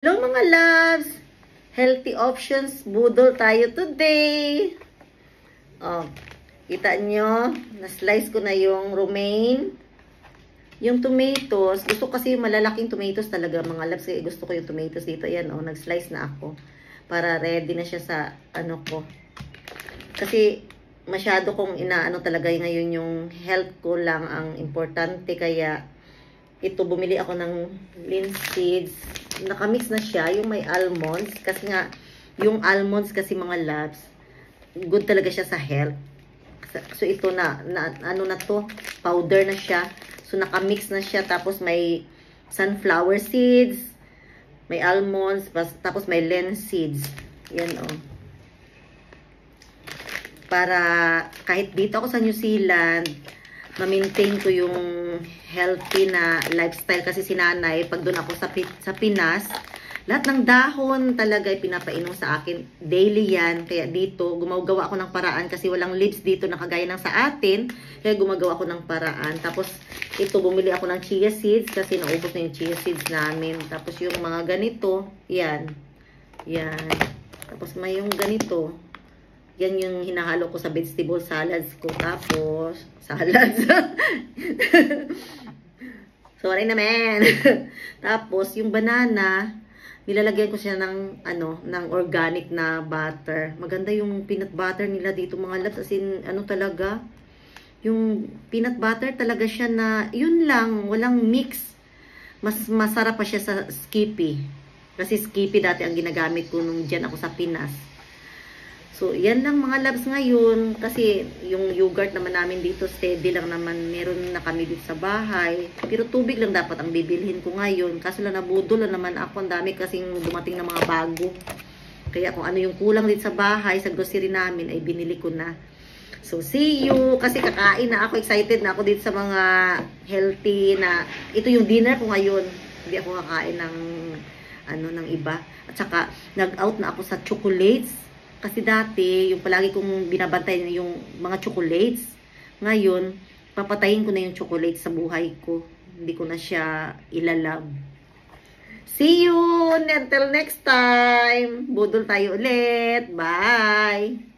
Hello mga loves! Healthy options, budol tayo today. Oh, kita nyo, na-slice ko na yung romaine. Yung tomatoes, gusto kasi malalaking tomatoes talaga mga loves. Kaya gusto ko yung tomatoes dito. Ayan oh, nag-slice na ako. Para ready na siya sa ano ko. Kasi masyado kong inaano talaga ngayon yung health ko lang ang importante. Kaya ito, bumili ako ng linseeds. Nakamix na siya, yung may almonds. Kasi nga, yung almonds kasi mga loves, good talaga siya sa health. So, ito ano na to, powder na siya. So, nakamix na siya. Tapos, may sunflower seeds, may almonds, tapos may linseeds. Yan, oh. Para, kahit dito ako sa New Zealand, ma-maintain ko yung healthy na lifestyle kasi si nanay, pag doon ako sa Pinas, lahat ng dahon talaga ay pinapainom sa akin. Daily yan. Kaya dito, gumagawa ako ng paraan kasi walang leaves dito na kagaya ng sa atin. Kaya gumagawa ako ng paraan. Tapos, ito, bumili ako ng chia seeds kasi naubos na yung chia seeds namin. Tapos, yung mga ganito, yan. Yan. Tapos, may yung ganito. Yan yung hinahalo ko sa vegetable salads ko. Tapos, salads. Sorry naman. Tapos, yung banana, nilalagyan ko siya ng, ng organic na butter. Maganda yung peanut butter nila dito mga loves. As in, talaga. Yung peanut butter talaga siya na, yun lang, walang mix. Mas masarap pa siya sa Skippy. Kasi Skippy dati ang ginagamit ko nung dyan ako sa Pinas. So, yan lang mga loves ngayon. Kasi, yung yogurt naman namin dito, steady lang naman. Meron na kami dito sa bahay. Pero tubig lang dapat ang bibilhin ko ngayon. Kaso lang nabudol lang naman ako. Ang dami kasing dumating na mga bago. Kaya kung ano yung kulang dito sa bahay, sa grocery namin, ay binili ko na. So, see you. Kasi kakain na ako. Excited na ako dito sa mga healthy na. Ito yung dinner ko ngayon. Hindi ako kakain ng iba. At saka, nag-out na ako sa chocolates. Kasi dati, yung palagi kong binabantay yung mga chocolates. Ngayon, papatayin ko na yung chocolates sa buhay ko. Hindi ko na siya ilalab. See you! Until next time! Budol tayo ulit! Bye!